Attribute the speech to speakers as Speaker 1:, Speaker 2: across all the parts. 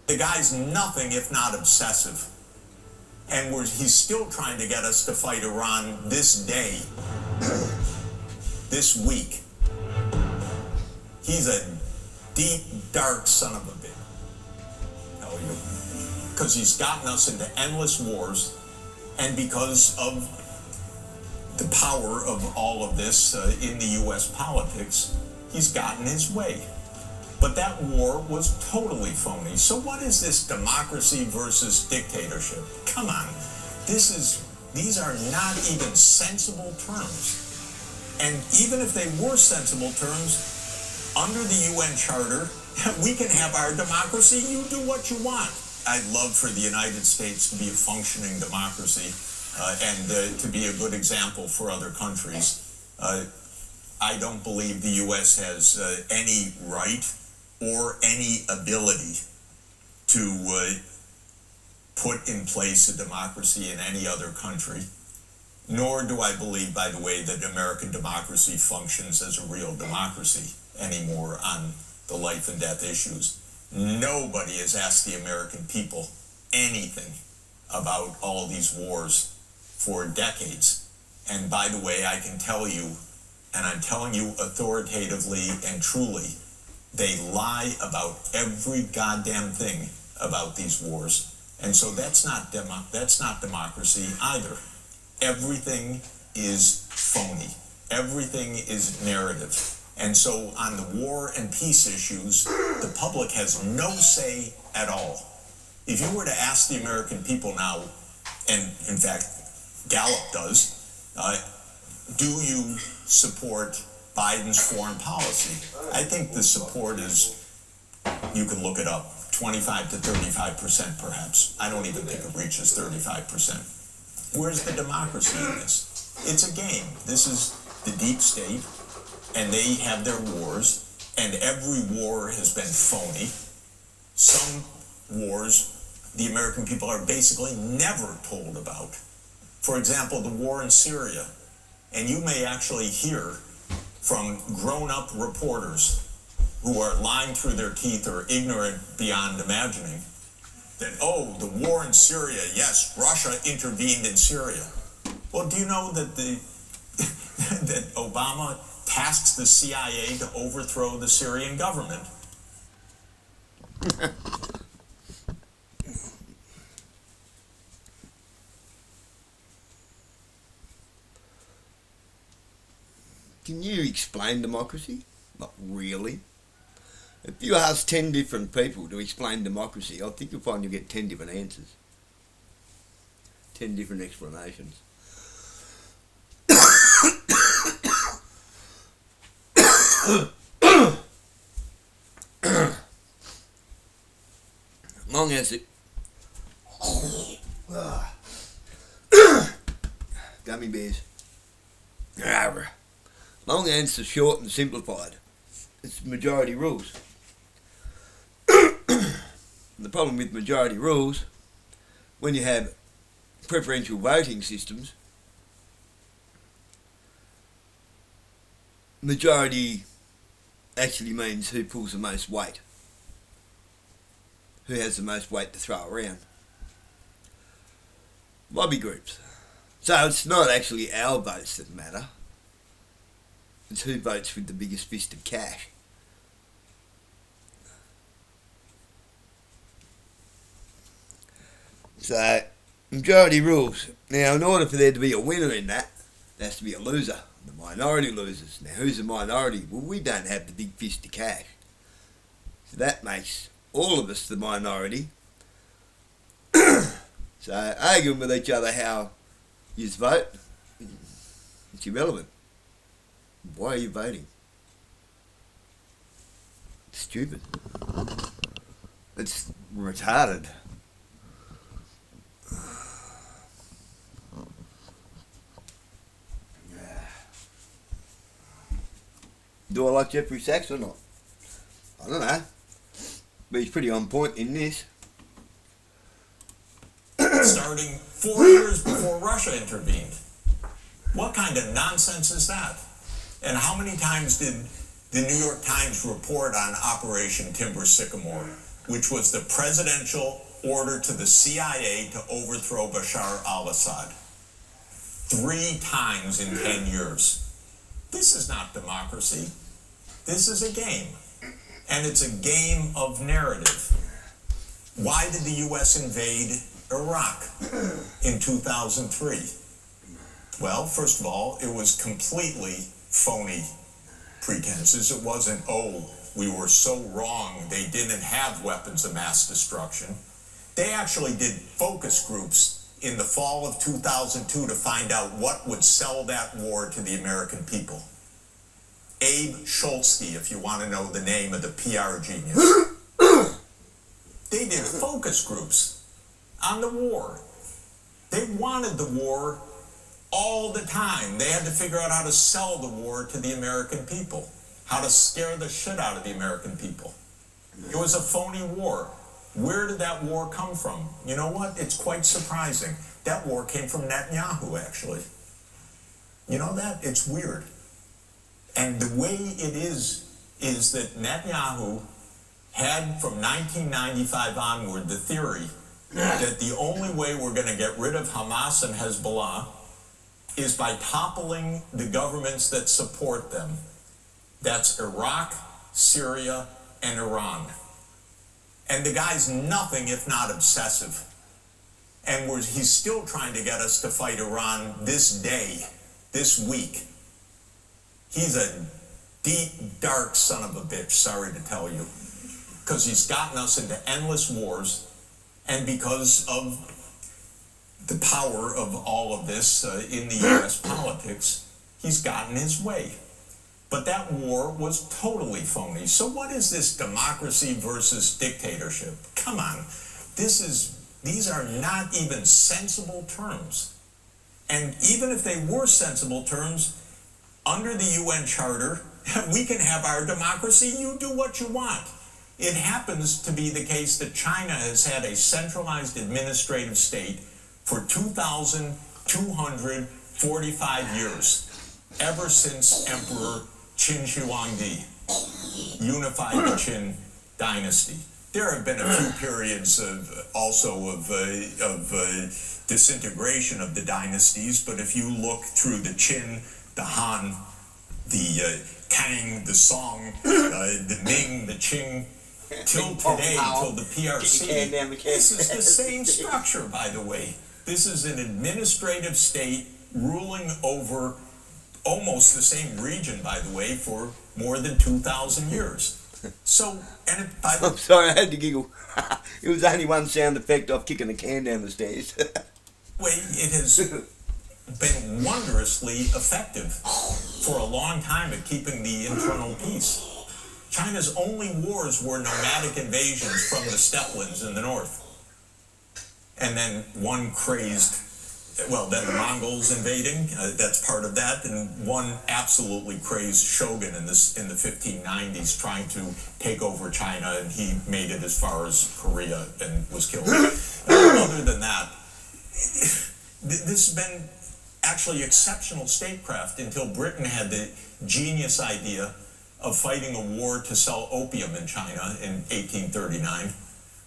Speaker 1: The guy's nothing if not obsessive. And he's still trying to get us to fight Iran this day, this week. He's a deep, dark son of a bitch, I tell you. Because he's gotten us into endless wars, and because of the power of all of this in the U.S. politics, he's gotten his way. But that war was totally phony. So what is this democracy versus dictatorship? Come on. These are not even sensible terms. And even if they were sensible terms, under the UN Charter, we can have our democracy. You do what you want. I'd love for the United States to be a functioning democracy and to be a good example for other countries. I don't believe the U.S. has any right or any ability to put in place a democracy in any other country. Nor do I believe, by the way, that American democracy functions as a real democracy anymore on the life and death issues. Nobody has asked the American people anything about all these wars for decades. And by the way, I can tell you, and I'm telling you authoritatively and truly, they lie about every goddamn thing about these wars. And so that's not democracy either. Everything is phony. Everything is narrative. And so on the war and peace issues, the public has no say at all. If you were to ask the American people now, and in fact, Gallup does, do you support Biden's foreign policy? I think the support is, you can look it up, 25 to 35% perhaps. I don't even think it reaches 35%. Where's the democracy in this? It's a game. This is the deep state, and they have their wars, and every war has been phony. Some wars the American people are basically never told about. For example, the war in Syria. And you may actually hear from grown-up reporters who are lying through their teeth or ignorant beyond imagining that, oh, the war in Syria, yes, Russia intervened in Syria. Well, do you know that that Obama tasks the CIA to overthrow the Syrian government?
Speaker 2: Can you explain democracy? Not really. If you ask 10 different people to explain democracy, I think you'll find you'll get 10 different answers. 10 different explanations. Long as it... Gummy bears. Long answer, short and simplified. It's majority rules. The problem with majority rules, when you have preferential voting systems, majority actually means who pulls the most weight, who has the most weight to throw around. Lobby groups. So it's not actually our votes that matter. It's who votes with the biggest fist of cash. So, majority rules. Now, in order for there to be a winner in that, there has to be a loser. The minority loses. Now, who's the minority? Well, we don't have the big fist of cash. So that makes all of us the minority. So, arguing with each other how you vote, it's irrelevant. Why are you voting? It's stupid. It's retarded. Do I like Jeffrey Sachs or not? I don't know. But he's pretty on point in this.
Speaker 1: Starting 4 years before Russia intervened. What kind of nonsense is that? And how many times did the New York Times report on Operation Timber Sycamore? which was the presidential order to the CIA to overthrow Bashar al-Assad. 3 times in 10 years. This is not democracy. This is a game. And it's a game of narrative. Why did the U.S. invade Iraq in 2003? Well, first of all, it was completely phony pretenses. It wasn't, oh, we were so wrong, they didn't have weapons of mass destruction. They actually did focus groups in the fall of 2002 to find out what would sell that war to the American people. Abe Schultzky, if you want to know the name of the PR genius. They did focus groups on the war. They wanted the war all the time. They had to figure out how to sell the war to the American people, how to scare the shit out of the American people. It was a phony war. Where did that war come from? You know what? It's quite surprising. That war came from Netanyahu, actually. You know that? It's weird. And the way it is that Netanyahu had, from 1995 onward, the theory that the only way we're going to get rid of Hamas and Hezbollah is by toppling the governments that support them. That's Iraq, Syria, and Iran. And the guy's nothing if not obsessive. And he's still trying to get us to fight Iran this day, this week. He's a deep, dark son of a bitch, sorry to tell you. Because he's gotten us into endless wars, and because of the power of all of this in the U.S. politics, he's gotten his way. But that war was totally phony. So what is this democracy versus dictatorship? Come on. These are not even sensible terms. And even if they were sensible terms, under the UN Charter, we can have our democracy. You do what you want. It happens to be the case that China has had a centralized administrative state for 2,245 years, ever since Emperor Qin Huangdi unified the Qin dynasty. There have been a few periods of disintegration of the dynasties, but if you look through the Qin, the Han, the Tang, the Song, the Ming, the Qing, till today, till the PRC, this is the same structure, by the way. This is an administrative state ruling over almost the same region, by the way, for more than 2,000 years. So, and
Speaker 2: I'm sorry, I had to giggle. It was only one sound effect of kicking the can down the stairs.
Speaker 1: Way it has been wondrously effective for a long time at keeping the internal peace. China's only wars were nomadic invasions from the steppelands in the north. And then one crazed, well, then the Mongols invading, that's part of that, and one absolutely crazed shogun in the 1590s trying to take over China, and he made it as far as Korea and was killed. Other than that, this has been actually exceptional statecraft until Britain had the genius idea of fighting a war to sell opium in China in 1839,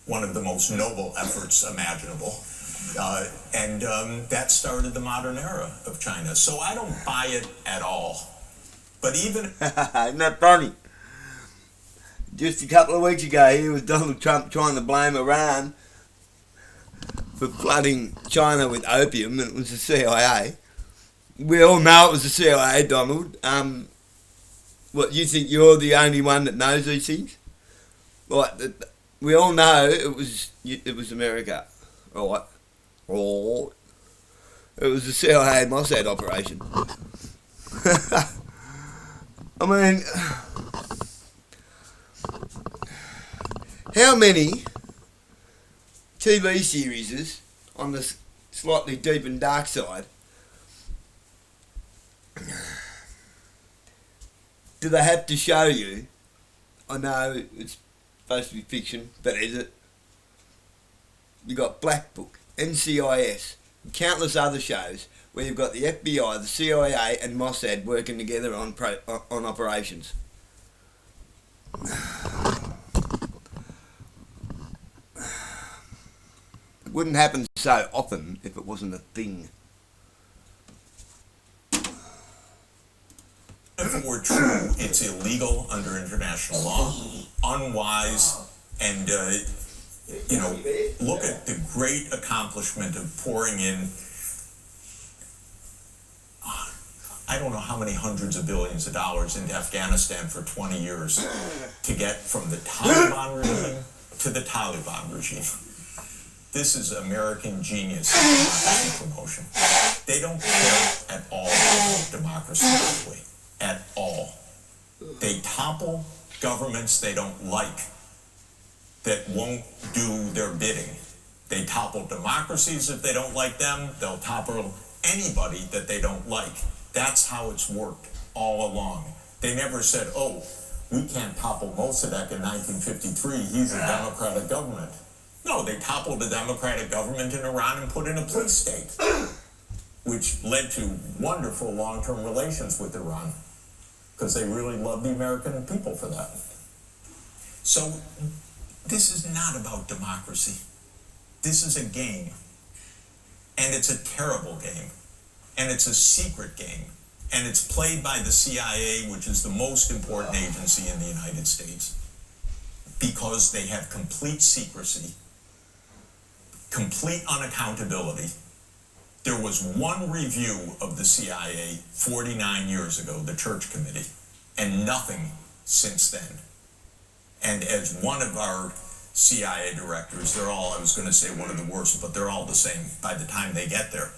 Speaker 1: one of the most noble efforts imaginable. And that started the modern era of China. So I don't buy it at all. But even...
Speaker 2: Isn't that funny? Just a couple of weeks ago, here was Donald Trump trying to blame Iran for flooding China with opium, and it was the CIA. We all know it was the CIA, Donald. What, you think you're the only one that knows these things? Right, we all know it was America, right? Right. It was the CIA Mossad operation. I mean, how many TV series on the slightly deep and dark side do they have to show you? I know it's supposed to be fiction, but is it? You got Black Book, NCIS, and countless other shows where you've got the FBI, the CIA, and Mossad working together on operations. wouldn't happen so often if it wasn't a thing.
Speaker 1: If it were true, it's illegal under international law, unwise, and, look at the great accomplishment of pouring in, I don't know how many hundreds of billions of dollars into Afghanistan for 20 years to get from the Taliban regime to the Taliban regime. This is American genius democracy promotion. They don't care at all about democracy, by the way. At all. They topple governments they don't like that won't do their bidding. They topple democracies if they don't like them. They'll topple anybody that they don't like. That's how it's worked all along. They never said, oh, we can't topple Mossadegh in 1953. He's a democratic government. No, they toppled a democratic government in Iran and put in a police state, which led to wonderful long-term relations with Iran, because they really love the American people for that. So this is not about democracy. This is a game. And it's a terrible game. And it's a secret game. And it's played by the CIA, which is the most important agency in the United States, because they have complete secrecy, complete unaccountability. There was one review of the CIA 49 years ago, the Church Committee, and nothing since then. And as one of our CIA directors, they're all, I was going to say one of the worst, but they're all the same by the time they get there,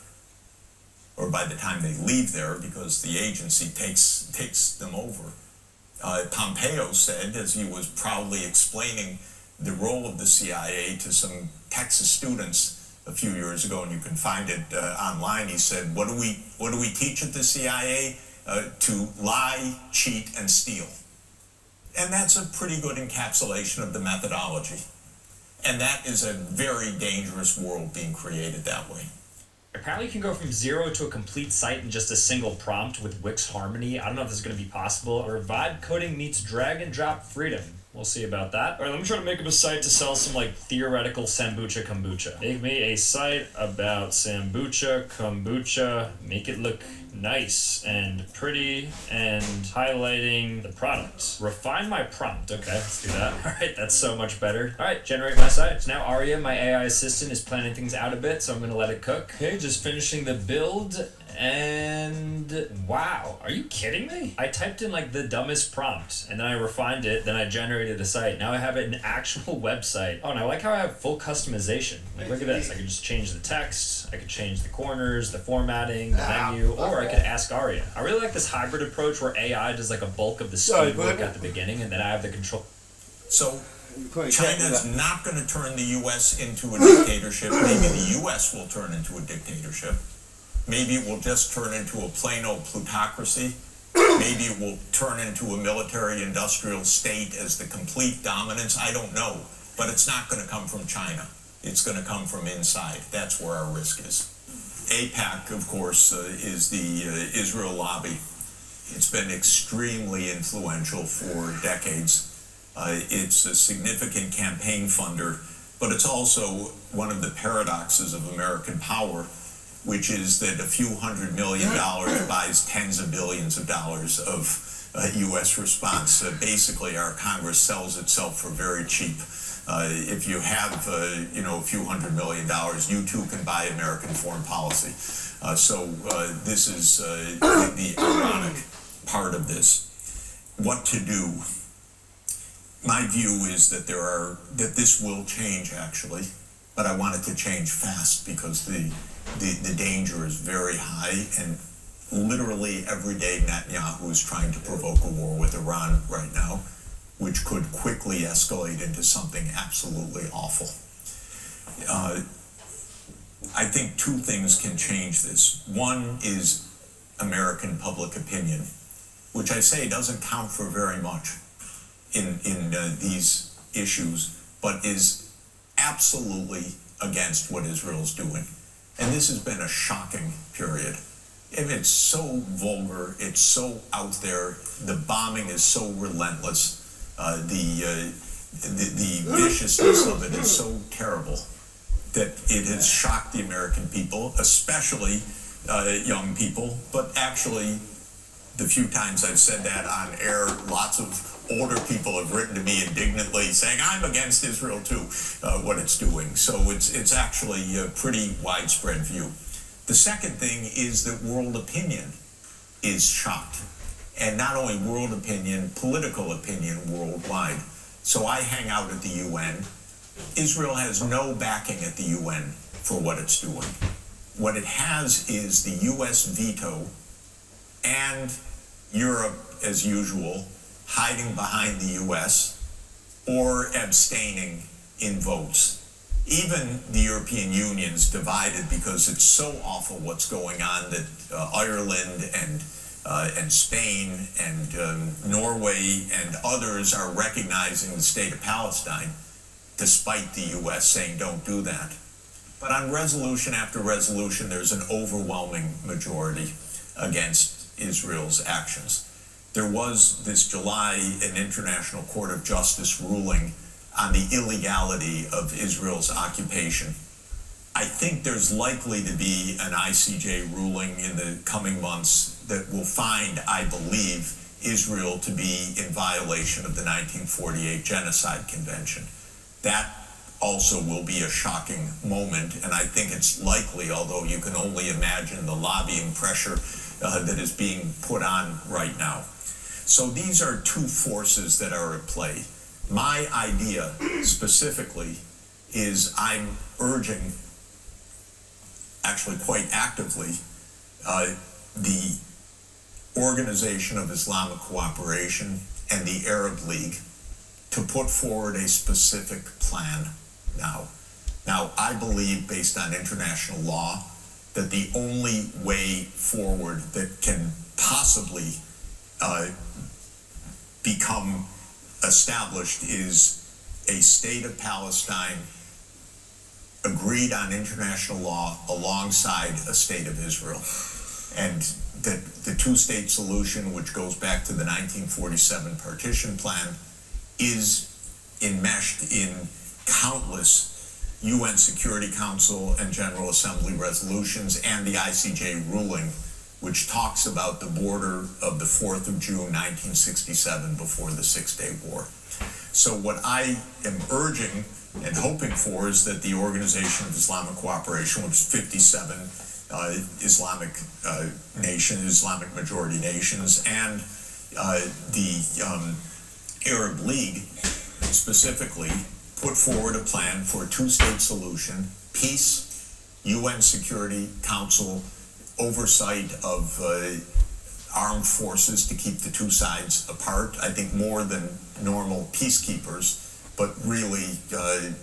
Speaker 1: or by the time they leave there, because the agency takes them over. Pompeo said, as he was proudly explaining the role of the CIA to some Texas students a few years ago, and you can find it online, he said, what do we teach at the CIA? To lie, cheat, and steal. And that's a pretty good encapsulation of the methodology. And that is a very dangerous world being created that way.
Speaker 3: Apparently you can go from 0 to a complete site in just a single prompt with Wix Harmony. I don't know if this is going to be possible. Or vibe coding meets drag and drop freedom. We'll see about that. All right, let me try to make up a site to sell some theoretical Sambucha kombucha. Make me a site about Sambucha kombucha. Make it look nice and pretty and highlighting the product. Refine my prompt. Okay, let's do that. All right, that's so much better. All right, generate my site. So now Aria, my AI assistant, is planning things out a bit, so I'm going to let it cook. Okay, just finishing the build. And wow, are you kidding me? I typed in the dumbest prompt and then I refined it, then I generated a site. Now I have an actual website. Oh, and I like how I have full customization. Look at this. I can just change the text, I could change the corners, the formatting, the menu, or I could ask Aria. I really like this hybrid approach where AI does a bulk of the speed work at the beginning and then I have the control.
Speaker 1: So China's not going to turn the U.S. into a dictatorship. Maybe the U.S. will turn into a dictatorship. Maybe it will just turn into a plain old plutocracy. Maybe it will turn into a military-industrial state as the complete dominance. I don't know. But it's not going to come from China. It's going to come from inside. That's where our risk is. AIPAC, of course, is the Israel lobby. It's been extremely influential for decades. It's a significant campaign funder, but it's also one of the paradoxes of American power, which is that a few $100 million buys tens of billions of dollars of U.S. response. Basically, our Congress sells itself for very cheap. If you have, a few $100 million, you too can buy American foreign policy. So this is the ironic part of this. What to do? My view is that that this will change actually, but I want it to change fast because the danger is very high, and literally every day Netanyahu is trying to provoke a war with Iran right now, which could quickly escalate into something absolutely awful. I think two things can change this. One is American public opinion, which I say doesn't count for very much in these issues, but is absolutely against what Israel's doing. And this has been a shocking period. And it's so vulgar, it's so out there, the bombing is so relentless, the viciousness of it is so terrible that it has shocked the American people, especially young people, but actually the few times I've said that on air, lots of older people have written to me indignantly saying, I'm against Israel too, what it's doing. So it's actually a pretty widespread view. The second thing is that world opinion is shocked. And not only world opinion, political opinion worldwide. So I hang out at the UN. Israel has no backing at the UN for what it's doing. What it has is the US veto and Europe, as usual, hiding behind the US or abstaining in votes. Even the European Union's divided because it's so awful what's going on that Ireland and Spain and Norway and others are recognizing the state of Palestine, despite the US saying don't do that. But on resolution after resolution, there's an overwhelming majority against Israel's actions. There was this July an International Court of Justice ruling on the illegality of Israel's occupation. I think there's likely to be an ICJ ruling in the coming months that will find, I believe, Israel to be in violation of the 1948 Genocide Convention. That also will be a shocking moment, and I think it's likely, although you can only imagine the lobbying pressure that is being put on right now. So these are two forces that are at play. My idea specifically is I'm urging, actually quite actively, the Organization of Islamic Cooperation and the Arab League to put forward a specific plan now. Now, I believe, based on international law, that the only way forward that can possibly become established is a state of Palestine agreed on international law alongside a state of Israel. And that the two-state solution, which goes back to the 1947 partition plan, is enmeshed in countless UN Security Council and General Assembly resolutions and the ICJ ruling, which talks about the border of the 4th of June, 1967, before the Six-Day War. So what I am urging and hoping for is that the Organization of Islamic Cooperation, which is 57 Islamic nations, Islamic majority nations, and the Arab League specifically, put forward a plan for a two-state solution, peace, UN Security Council oversight of armed forces to keep the two sides apart. I think more than normal peacekeepers, but really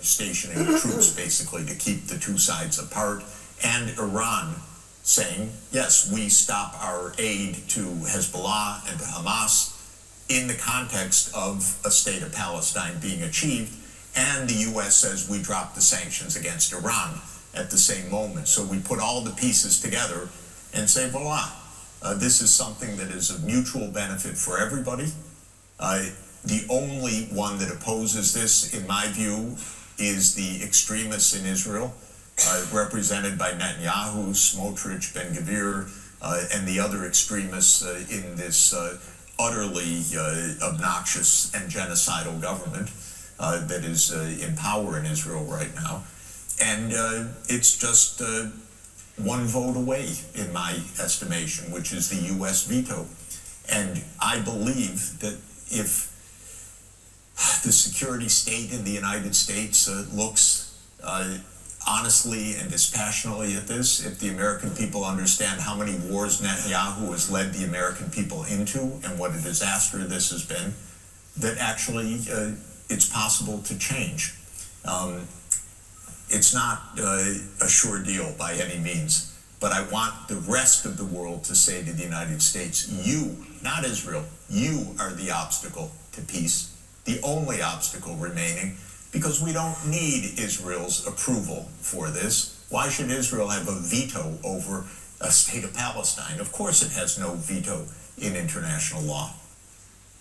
Speaker 1: stationing troops basically to keep the two sides apart. And Iran saying, yes, we stop our aid to Hezbollah and to Hamas in the context of a state of Palestine being achieved. And the U.S. says we drop the sanctions against Iran at the same moment. So we put all the pieces together and say, voila, this is something that is of mutual benefit for everybody. The only one that opposes this, in my view, is the extremists in Israel, represented by Netanyahu, Smotrich, Ben-Gvir, and the other extremists in this utterly obnoxious and genocidal government that is in power in Israel right now. And it's just one vote away, in my estimation, which is the U.S. veto. And I believe that if the security state in the United States looks honestly and dispassionately at this, if the American people understand how many wars Netanyahu has led the American people into and what a disaster this has been, that actually it's possible to change. It's not a sure deal by any means, but I want the rest of the world to say to the United States, you, not Israel, you are the obstacle to peace, the only obstacle remaining, because we don't need Israel's approval for this. Why should Israel have a veto over a state of Palestine? Of course it has no veto in international law.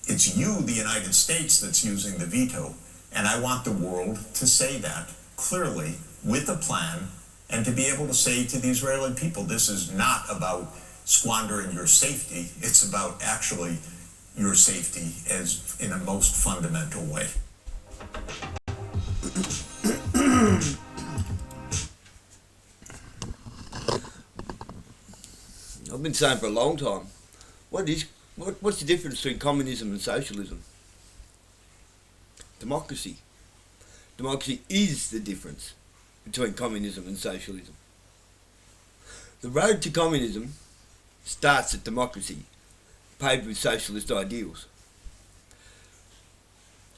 Speaker 1: It's you, the United States, that's using the veto. And I want the world to say that clearly with a plan, and to be able to say to the Israeli people, this is not about squandering your safety, it's about actually your safety as in a most fundamental way.
Speaker 2: I've been saying for a long time, what's the difference between communism and socialism? Democracy. Democracy is the difference between communism and socialism. The road to communism starts at democracy, paved with socialist ideals.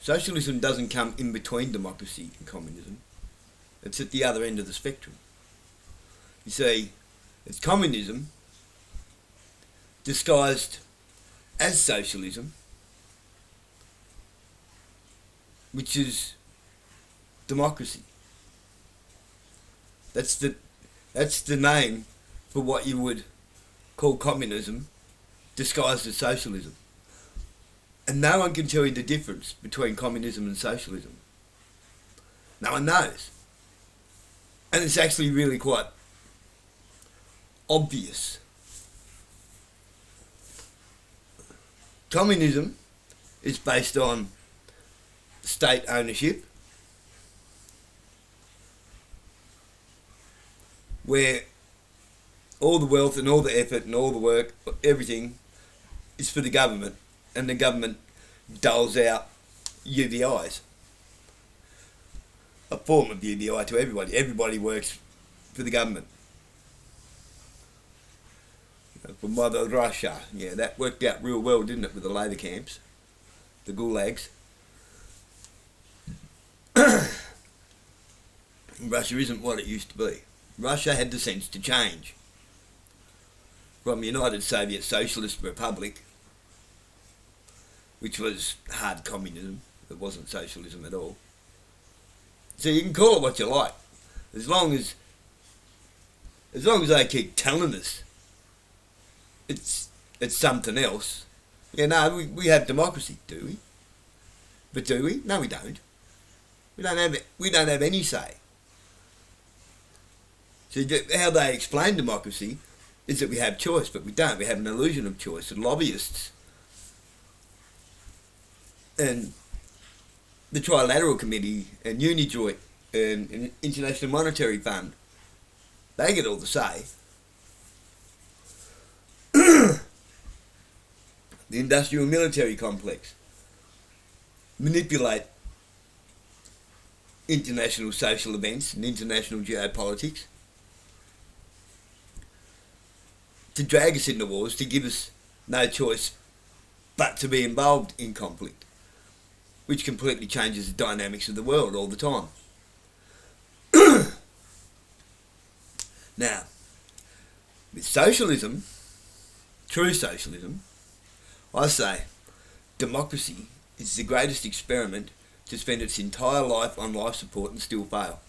Speaker 2: Socialism doesn't come in between democracy and communism. It's at the other end of the spectrum. You see, it's communism disguised as socialism, which is democracy. That's the name for what you would call communism disguised as socialism. And no one can tell you the difference between communism and socialism. No one knows. And it's actually really quite obvious. Communism is based on state ownership, where all the wealth and all the effort and all the work, everything is for the government, and the government doles out UBIs. A form of UBI to everybody. Everybody works for the government. For Mother Russia, yeah, that worked out real well, didn't it, with the labour camps, the gulags. Russia isn't what it used to be. Russia had the sense to change from United Soviet Socialist Republic, which was hard communism. It wasn't socialism at all. So you can call it what you like, as long as they keep telling us it's something else. Yeah, no, we have democracy, do we? But do we? No, we don't. We don't have any say. So how they explain democracy is that we have choice, but we don't. We have an illusion of choice. And lobbyists and the Trilateral Committee and Unijoint and International Monetary Fund, they get all the say. The industrial and military complex manipulate international social events and international geopolitics to drag us into wars, to give us no choice but to be involved in conflict, which completely changes the dynamics of the world all the time. Now, with socialism, true socialism, I say democracy is the greatest experiment to spend its entire life on life support and still fail.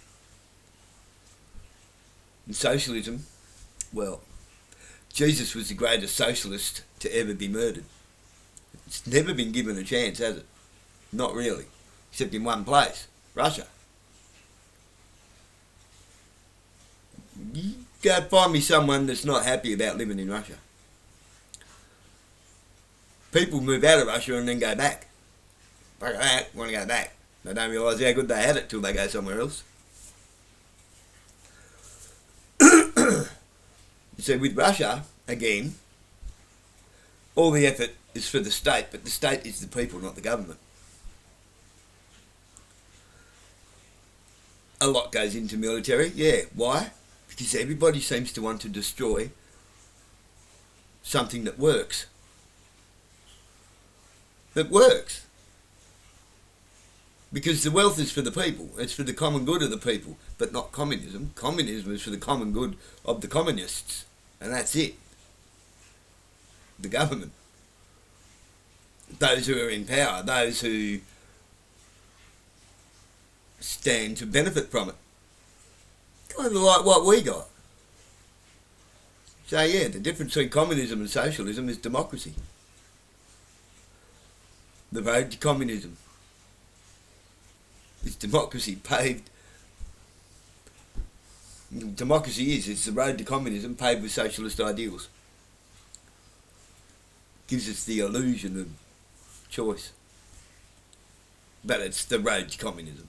Speaker 2: In socialism, well, Jesus was the greatest socialist to ever be murdered. It's never been given a chance, has it? Not really. Except in one place, Russia. You go find me someone that's not happy about living in Russia. People move out of Russia and then go back. Fuck that, want to go back. They don't realise how good they had it till they go somewhere else. So with Russia, again, all the effort is for the state, but the state is the people, not the government. A lot goes into military, yeah. Why? Because everybody seems to want to destroy something that works. That works. Because the wealth is for the people. It's for the common good of the people, but not communism. Communism is for the common good of the communists. And that's it. The government. Those who are in power. Those who stand to benefit from it. Kind of like what we got. So yeah, the difference between communism and socialism is democracy. The road to communism is democracy paved Democracy it's the road to communism paved with socialist ideals. Gives us the illusion of choice. But it's the road to communism.